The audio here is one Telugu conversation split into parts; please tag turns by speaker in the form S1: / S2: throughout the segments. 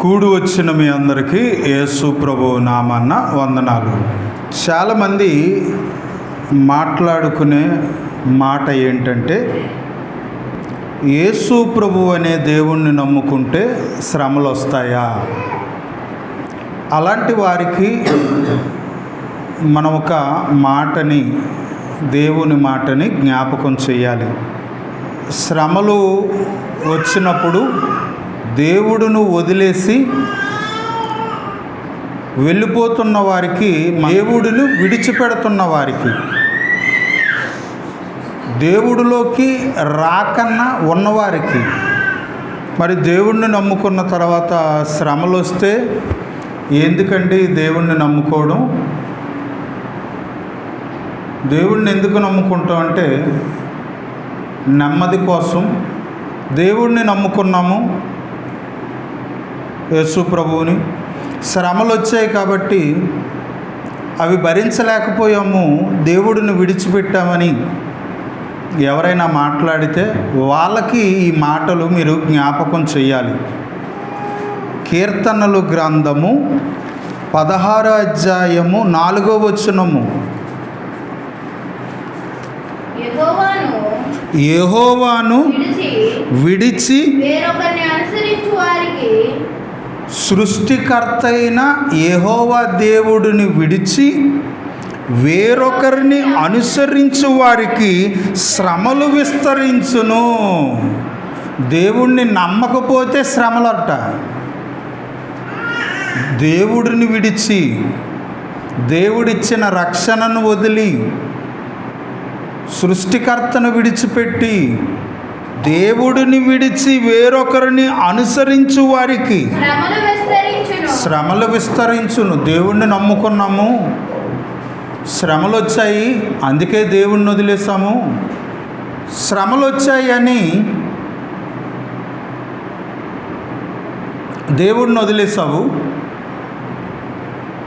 S1: కూడి వచ్చిన మీ అందరికీ యేసు ప్రభువు నామాన వందనాలు. చాలామంది మాట్లాడుకునే మాట ఏంటంటే, యేసు ప్రభువు అనే దేవుణ్ణి నమ్ముకుంటే శ్రమలు వస్తాయా? అలాంటి వారికి మనం ఒక మాటని, దేవుని మాటని జ్ఞాపకం చేయాలి. శ్రమలు వచ్చినప్పుడు దేవుడును వదిలేసి వెళ్ళిపోతున్న వారికి, దేవుడిని విడిచిపెడుతున్న వారికి, దేవుడిలోకి రాకన్నా ఉన్నవారికి, మరి దేవుణ్ణి నమ్ముకున్న తర్వాత శ్రమలు వస్తే ఎందుకండి దేవుణ్ణి నమ్ముకోవడం? దేవుణ్ణి ఎందుకు నమ్ముకుంటాం అంటే నెమ్మది కోసం. దేవుణ్ణి నమ్ముకున్నాము, యేసు ప్రభువుని. శ్రమలు వచ్చాయి కాబట్టి అవి భరించలేకపోయాము, దేవుడిని విడిచిపెట్టామని ఎవరైనా మాట్లాడితే వాళ్ళకి ఈ మాటలు మీరు జ్ఞాపకం చేయాలి. కీర్తనలు గ్రంథము 16వ అధ్యాయము 4వ వచనము, యెహోవాను విడిచి సృష్టికర్త అయిన యెహోవా దేవుడిని విడిచి వేరొకరిని అనుసరించు వారికి శ్రమలు విస్తరించును. దేవుణ్ణి నమ్మకపోతే శ్రమలట. దేవుడిని విడిచి, దేవుడిచ్చిన రక్షణను వదిలి, సృష్టికర్తను విడిచిపెట్టి, దేవుడిని విడిచి వేరొకరిని అనుసరించు వారికి శ్రమలు విస్తరించును. దేవుణ్ణి నమ్ముకున్నాము, శ్రమలు వచ్చాయి, అందుకే దేవుణ్ణి వదిలేసాము. శ్రమలు వచ్చాయి అని దేవుడిని వదిలేసావు.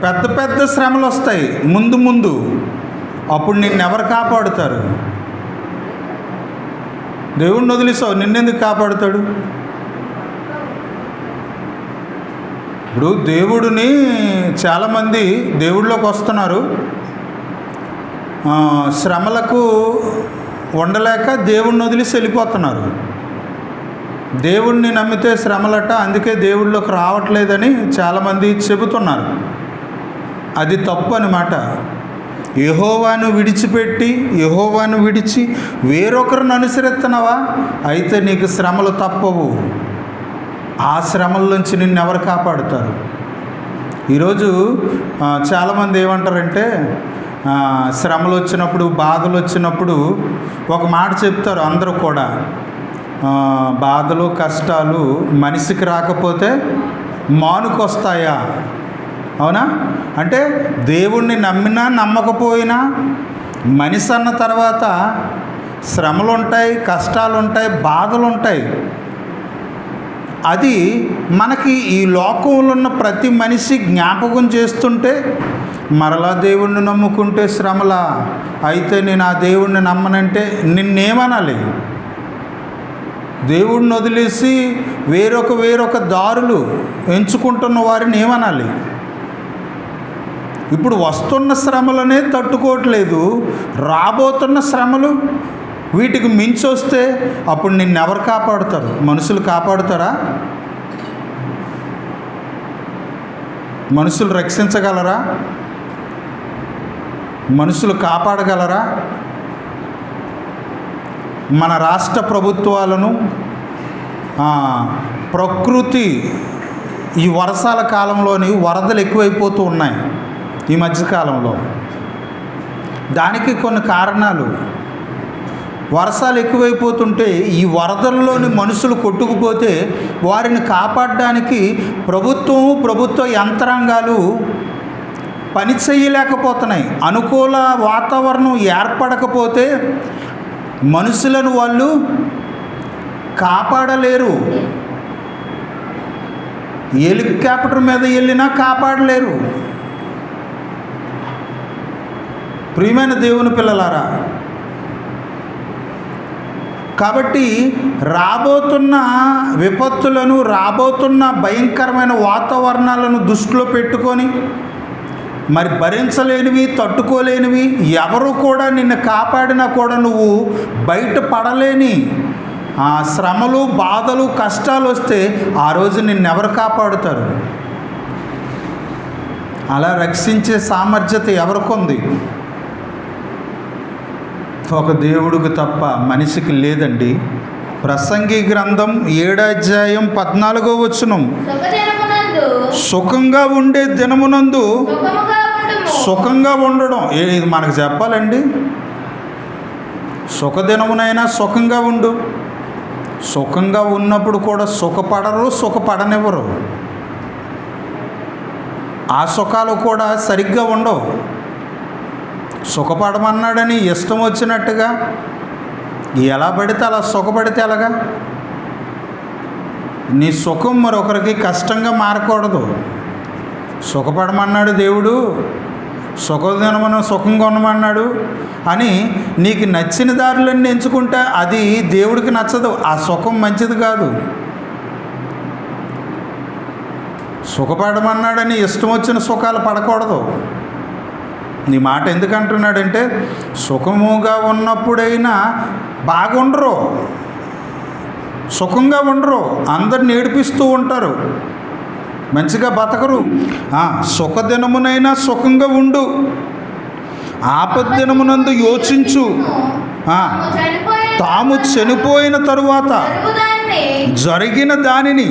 S1: పెద్ద పెద్ద శ్రమలు వస్తాయి ముందు ముందు, అప్పుడు నిన్నెవరు కాపాడుతారు? దేవుణ్ణి వదిలేసావు, నిన్నెందుకు కాపాడుతాడు? ఇప్పుడు దేవుడిని, చాలామంది దేవుడిలోకి వస్తున్నారు, శ్రమలకు ఉండలేక దేవుణ్ణి వదిలేసి వెళ్ళిపోతున్నారు. దేవుణ్ణి నమ్మితే శ్రమలట, అందుకే దేవుడిలోకి రావట్లేదని చాలామంది చెబుతున్నారు. అది తప్పు అన్నమాట. యెహోవాను విడిచిపెట్టి, యెహోవాను విడిచి వేరొకరిని అనుసరిస్తున్నావా? అయితే నీకు శ్రమలు తప్పవు. ఆ శ్రమల నుంచి నిన్ను ఎవరు కాపాడుతారు? ఈరోజు చాలామంది ఏమంటారంటే, శ్రమలు వచ్చినప్పుడు, బాధలు వచ్చినప్పుడు ఒక మాట చెప్తారు అందరూ కూడా, బాధలు కష్టాలు మనిషికి రాకపోతే మానుకొస్తాయా? అవునా? అంటే దేవుణ్ణి నమ్మినా నమ్మకపోయినా మనిషి అన్న తర్వాత శ్రమలు ఉంటాయి, కష్టాలు ఉంటాయి, బాధలు ఉంటాయి. అది మనకి ఈ లోకంలో ఉన్న ప్రతి మనిషి జ్ఞాపకం చేస్తుంటే, మరలా దేవుణ్ణి నమ్ముకుంటే శ్రమలా? అయితే నేను ఆ దేవుణ్ణి నమ్మనంటే నిన్నేమనాలి? దేవుణ్ణి వదిలేసి వేరొక దారులు ఎంచుకుంటున్న వారిని ఏమనాలి? ఇప్పుడు వస్తున్న శ్రమలనే తట్టుకోవట్లేదు, రాబోతున్న శ్రమలు వీటికి మించి వస్తే అప్పుడు నిన్నెవరు కాపాడుతారు? మనుషులు కాపాడుతారా? మనుషులు రక్షించగలరా? మనుషులు కాపాడగలరా? మన రాష్ట్ర ప్రభుత్వాలను, ప్రకృతి, ఈ వర్షాల కాలంలోని వరదలు ఎక్కువైపోతూ ఉన్నాయి ఈ మధ్యకాలంలో. దానికి కొన్ని కారణాలు. వర్షాలు ఎక్కువైపోతుంటే ఈ వరదల్లోని మనుషులు కొట్టుకుపోతే వారిని కాపాడడానికి ప్రభుత్వ యంత్రాంగాలు పని చేయలేకపోతున్నాయి. అనుకూల వాతావరణం ఏర్పడకపోతే మనుషులను వాళ్ళు కాపాడలేరు. హెలికాప్టర్ మీద వెళ్ళినా కాపాడలేరు. ప్రియమైన దేవుని పిల్లలారా, కాబట్టి రాబోతున్న విపత్తులను, రాబోతున్న భయంకరమైన వాతావరణాలను దృష్టిలో పెట్టుకొని, మరి భరించలేనివి, తట్టుకోలేనివి, ఎవరు కూడా నిన్ను కాపాడినా కూడా నువ్వు బయటపడలేని ఆ శ్రమలు, బాధలు, కష్టాలు వస్తే ఆ రోజు నిన్నెవరు కాపాడుతారు? అలా రక్షించే సామర్థ్యత ఎవరికి ఉంది? ఒక దేవుడికి తప్ప మనిషికి లేదండి. ప్రసంగి గ్రంథం 7వ అధ్యాయం 14వ వచనం, సుఖంగా ఉండే దినమునందు సుఖంగా ఉండడం. ఇది మనకు చెప్పాలండి? సుఖదినమునైనా సుఖంగా ఉండు. సుఖంగా ఉన్నప్పుడు కూడా సుఖపడరు, సుఖపడనివ్వరు. ఆ సుఖాలు కూడా సరిగ్గా ఉండవు. సుఖపడమన్నాడని ఇష్టం వచ్చినట్టుగా ఎలా పడితే అలా సుఖపడితే ఎలాగా? నీ సుఖం మరొకరికి కష్టంగా మారకూడదు. సుఖపడమన్నాడు దేవుడు, సుఖదినమున సుఖంగా ఉండమన్నాడు అని నీకు నచ్చిన దారులన్నీ ఎంచుకుంటే అది దేవుడికి నచ్చదు. ఆ సుఖం మంచిది కాదు. సుఖపడమన్నాడని ఇష్టం వచ్చిన సుఖాలు పడకూడదు. నీ మాట ఎందుకు అంటున్నాడంటే, సుఖముగా ఉన్నప్పుడైనా బాగుండరు, సుఖంగా ఉండరు, అందరిని ఏడిపిస్తూ ఉంటారు, మంచిగా బతకరు. సుఖదినమునైనా సుఖంగా ఉండు, ఆపద్దినమునందు యోచించు. తాము చనిపోయిన తరువాత జరిగిన దానిని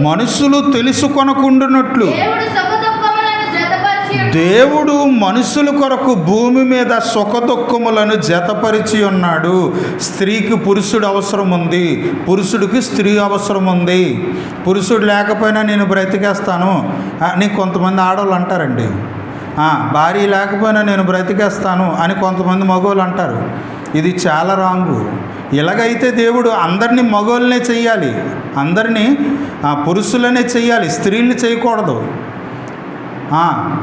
S1: మనుషులు తెలుసుకొనకుండునట్లు దేవుడు మనుషుల కొరకు భూమి మీద సుఖదుఖములను జతపరిచి ఉన్నాడు. స్త్రీకి పురుషుడు అవసరం ఉంది, పురుషుడికి స్త్రీ అవసరం ఉంది. పురుషుడు లేకపోయినా నేను బ్రతికేస్తాను అని కొంతమంది ఆడవాళ్ళు అంటారండి. భార్య లేకపోయినా నేను బ్రతికేస్తాను అని కొంతమంది మగవాళ్ళు అంటారు. ఇది చాలా రాంగు. ఇలాగైతే దేవుడు అందరినీ మగవాళ్ళనే చెయ్యాలి, అందరినీ పురుషులనే చెయ్యాలి, స్త్రీల్ని చేయకూడదు.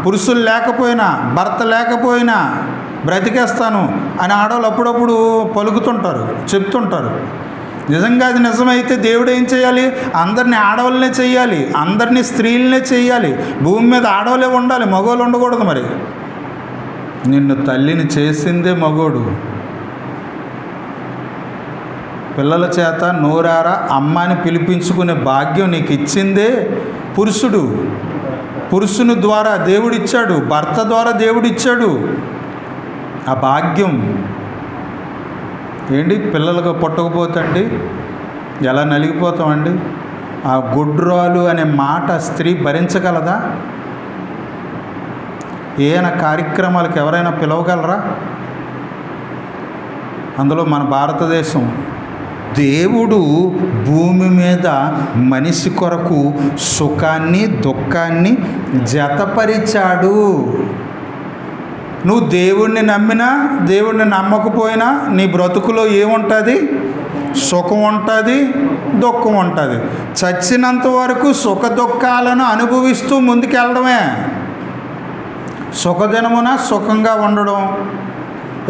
S1: పురుషులు లేకపోయినా, భర్త లేకపోయినా బ్రతికేస్తాను అని ఆడవాళ్ళు అప్పుడప్పుడు పలుకుతుంటారు, చెప్తుంటారు. నిజంగా అది నిజమైతే దేవుడు ఏం చేయాలి? అందరినీ ఆడవాళ్ళనే చెయ్యాలి, అందరినీ స్త్రీలనే చెయ్యాలి. భూమి మీద ఆడవాళ్ళే ఉండాలి, మగవాళ్ళు ఉండకూడదు. మరి నిన్ను తల్లిని చేసిందే మగోడు. పిల్లల చేత నోరారా అమ్మాని పిలిపించుకునే భాగ్యం నీకు ఇచ్చిందే పురుషుడు. పురుషుని ద్వారా దేవుడిచ్చాడు, భర్త ద్వారా దేవుడిచ్చాడు ఆ భాగ్యం. ఏంటి పిల్లలకు పుట్టకపోతే అండి ఎలా నలిగిపోతామండి? ఆ గుడ్రాలు అనే మాట స్త్రీ భరించగలదా? ఏమైనా కార్యక్రమాలకు ఎవరైనా పిలవగలరా? అందులో మన భారతదేశం దేవుడు భూమి మీద మనిషి కొరకు సుఖాన్ని, దుఃఖాన్ని జతపరిచాడు. నువ్వు దేవుణ్ణి నమ్మినా, దేవుణ్ణి నమ్మకపోయినా నీ బ్రతుకులో ఏముంటుంది? సుఖం ఉంటుంది, దుఃఖం ఉంటుంది. చచ్చినంత వరకు సుఖ దుఃఖాలను అనుభవిస్తూ ముందుకెళ్ళడమే. సుఖదినమున సుఖంగా ఉండడం,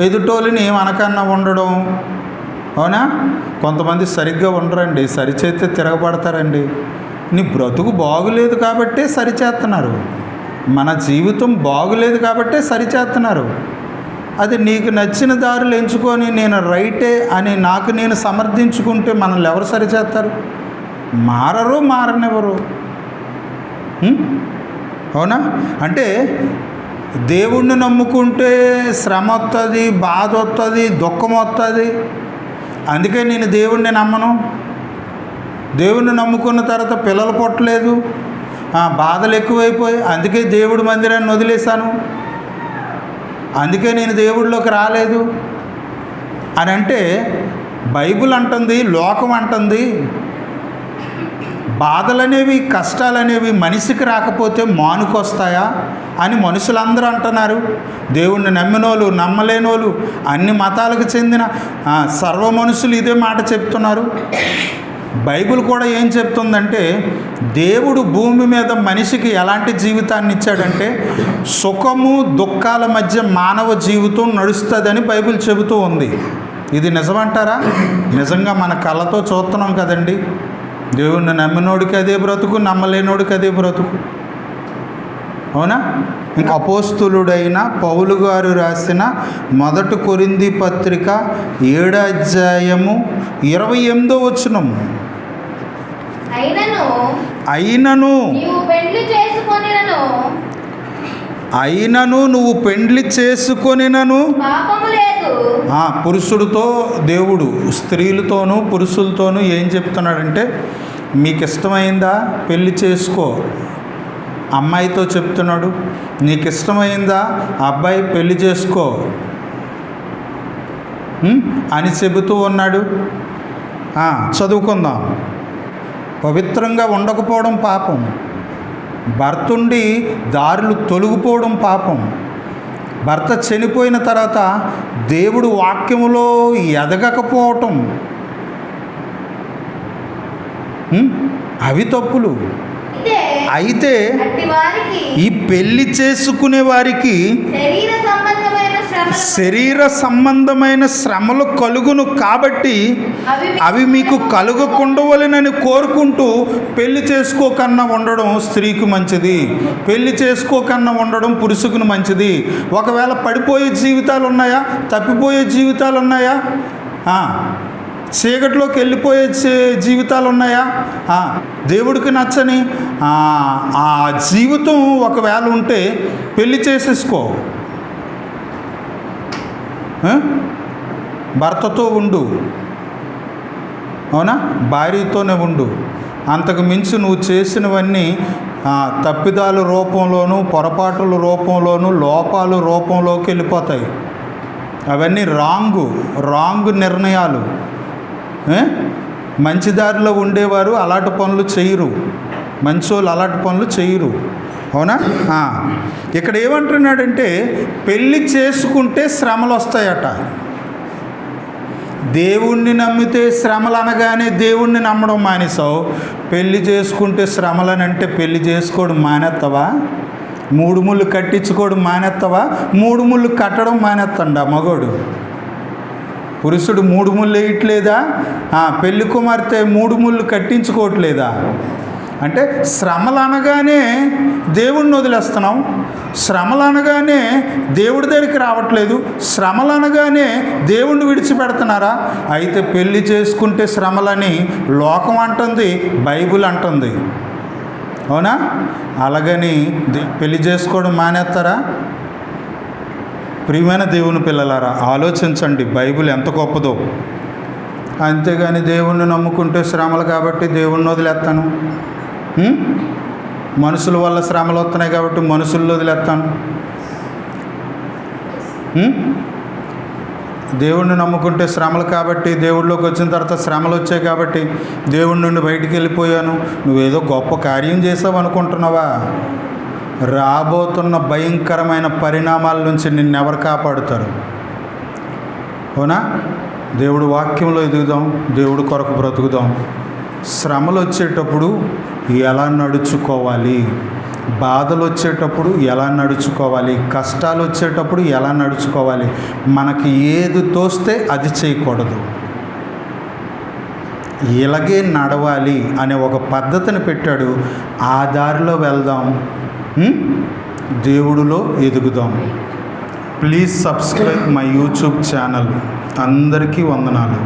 S1: ఎదుటోళ్ళని మనకన్నా ఉండడం. అవునా? కొంతమంది సరిగ్గా ఉండరండి, సరిచేస్తే తిరగబడతారండి. నీ బ్రతుకు బాగులేదు కాబట్టే సరిచేస్తున్నారు, మన జీవితం బాగులేదు కాబట్టే సరిచేస్తున్నారు. అది నీకు నచ్చిన దారులు ఎంచుకొని నేను రైటే అని నాకు నేను సమర్థించుకుంటే మనల్ని ఎవరు సరిచేస్తారు? మారరు, మారనివ్వరు. అవునా? అంటే దేవుణ్ణి నమ్ముకుంటే శ్రమ వస్తుంది, బాధ వస్తుంది, దుఃఖం వస్తుంది. అందుకే నేను దేవుణ్ణి నమ్మను. దేవుణ్ణి నమ్ముకున్న తర్వాత పిల్లలు పుట్టలేదు, బాధలు ఎక్కువైపోయి అందుకే దేవుడి మందిరాన్ని వదిలేశాను, అందుకే నేను దేవుడిలోకి రాలేదు అని అంటే బైబిల్ అంటుంది, లోకం అంటుంది, బాధలనేవి, కష్టాలనేవి మనిషికి రాకపోతే మానుకొస్తాయా అని మనుషులందరూ అంటున్నారు. దేవుణ్ణి నమ్మినోళ్ళు, నమ్మలేనోళ్ళు, అన్ని మతాలకు చెందిన సర్వ మనుషులు ఇదే మాట చెప్తున్నారు. బైబిల్ కూడా ఏం చెప్తుందంటే, దేవుడు భూమి మీద మనిషికి ఎలాంటి జీవితాన్ని ఇచ్చాడంటే సుఖము దుఃఖాల మధ్య మానవ జీవితం నడుస్తుందని బైబిల్ చెబుతూ ఉంది. ఇది నిజమంటారా? నిజంగా మన కళ్ళతో చూస్తున్నాం కదండి. దేవుణ్ణి నమ్మినోడికి అదే బ్రతుకు, నమ్మలేనోడికి అదే బ్రతుకు. అవునా? ఇంకా అపోస్తులుడైన పౌలు గారు రాసిన 1 కొరింథీ పత్రిక 7వ అధ్యాయము 28వ వచనం. అయినను నువ్వు పెండ్లి చేసుకొనినను పురుషుడితో దేవుడు స్త్రీలతోనూ పురుషులతోనూ ఏం చెప్తున్నాడంటే, మీకు ఇష్టమైందా పెళ్లి చేసుకో. అమ్మాయితో చెప్తున్నాడు, నీకు ఇష్టమైందా అబ్బాయి పెళ్లి చేసుకో అని చెబుతూ ఉన్నాడు. చదువుకుందాం. పవిత్రంగా ఉండకపోవడం పాపం, భర్తుండి దారులు తొలగిపోవడం పాపం, భర్త చనిపోయిన తర్వాత దేవుడు వాక్యములో ఎదగకపోవటం, అవి తప్పులు. అయితే ఈ పెళ్లి చేసుకునే వారికి శరీర సంబంధమైన శ్రమలు కలుగును కాబట్టి అవి మీకు కలుగకుండవలెనని కోరుకుంటూ పెళ్లి చేసుకోకన్నా ఉండడం స్త్రీకి మంచిది, పెళ్లి చేసుకోకన్నా ఉండడం పురుషుకుని మంచిది. ఒకవేళ పడిపోయే జీవితాలు ఉన్నాయా, తప్పిపోయే జీవితాలు ఉన్నాయా, చీకటిలోకి వెళ్ళిపోయే జీవితాలు ఉన్నాయా, దేవుడికి నచ్చని ఆ జీవితం ఒకవేళ ఉంటే పెళ్లి చేసేసుకో. భర్తతో ఉండు, అవునా, భార్యతోనే ఉండు. అంతకు మించి నువ్వు చేసినవన్నీ తప్పిదాల రూపంలోనూ పొరపాటుల రూపంలోనూ లోపాల రూపంలోకి వెళ్ళిపోతాయి. అవన్నీ రాంగ్ నిర్ణయాలు. మంచి దారిలో ఉండేవారు అలాంటి పనులు చేయరు, మంచోళ్ళు అలాంటి పనులు చేయరు. అవునా? ఇక్కడ ఏమంటున్నాడంటే, పెళ్ళి చేసుకుంటే శ్రమలు వస్తాయట. దేవుణ్ణి నమ్మితే శ్రమలు అనగానే దేవుణ్ణి నమ్మడం మానేసావు. పెళ్ళి చేసుకుంటే శ్రమలని అంటే పెళ్ళి చేసుకోవడం మానేస్తావా? 3 ముళ్ళు కట్టించుకోవడం మానేస్తావా? 3 ముళ్ళు కట్టడం మానేస్తాడా మగోడు? పురుషుడు 3 ముళ్ళు వేయట్లేదా? పెళ్లి కుమార్తె 3 ముళ్ళు కట్టించుకోవట్లేదా? అంటే శ్రమలు అనగానే దేవుణ్ణి వదిలేస్తున్నాం, శ్రమలు అనగానే దేవుడి దగ్గరికి రావట్లేదు, శ్రమలు అనగానే దేవుణ్ణి విడిచిపెడుతున్నారా? అయితే పెళ్లి చేసుకుంటే శ్రమలని లోకం అంటుంది, బైబిల్ అంటుంది. అవునా? అలాగని పెళ్లి చేసుకోవడం మానేస్తారా? ప్రియమైన దేవుని పిల్లలారా, ఆలోచించండి, బైబిల్ ఎంత గొప్పదో. అంతేగాని దేవుణ్ణి నమ్ముకుంటే శ్రమలు కాబట్టి దేవుణ్ణి వదిలేస్తాను, మనుషుల వల్ల శ్రమలు వస్తున్నాయి కాబట్టి మనుషుల్లో వదిలేస్తాను, దేవుణ్ణి నమ్ముకుంటే శ్రమలు కాబట్టి దేవుడిలోకి వచ్చిన తర్వాత శ్రమలు వచ్చాయి కాబట్టి దేవుడి నుండి బయటికి వెళ్ళిపోయాను, నువ్వేదో గొప్ప కార్యం చేసావు అనుకుంటున్నావా? రాబోతున్న భయంకరమైన పరిణామాల నుంచి నిన్నెవరు కాపాడుతారు? అవునా? దేవుడు వాక్యంలో ఎదుగుదాం, దేవుడు కొరకు బ్రతుకుదాం. శ్రమలు వచ్చేటప్పుడు ఎలా నడుచుకోవాలి, బాధలు వచ్చేటప్పుడు ఎలా నడుచుకోవాలి, కష్టాలు వచ్చేటప్పుడు ఎలా నడుచుకోవాలి, మనకి ఏది తోస్తే అది చేయకూడదు, ఇలాగే నడవాలి అనే ఒక పద్ధతిని పెట్టాడు. ఆ దారిలో వెళ్దాం, దేవుడిలో ఎదుగుదాం. Please subscribe my YouTube channel. అందరికీ వందనాలు.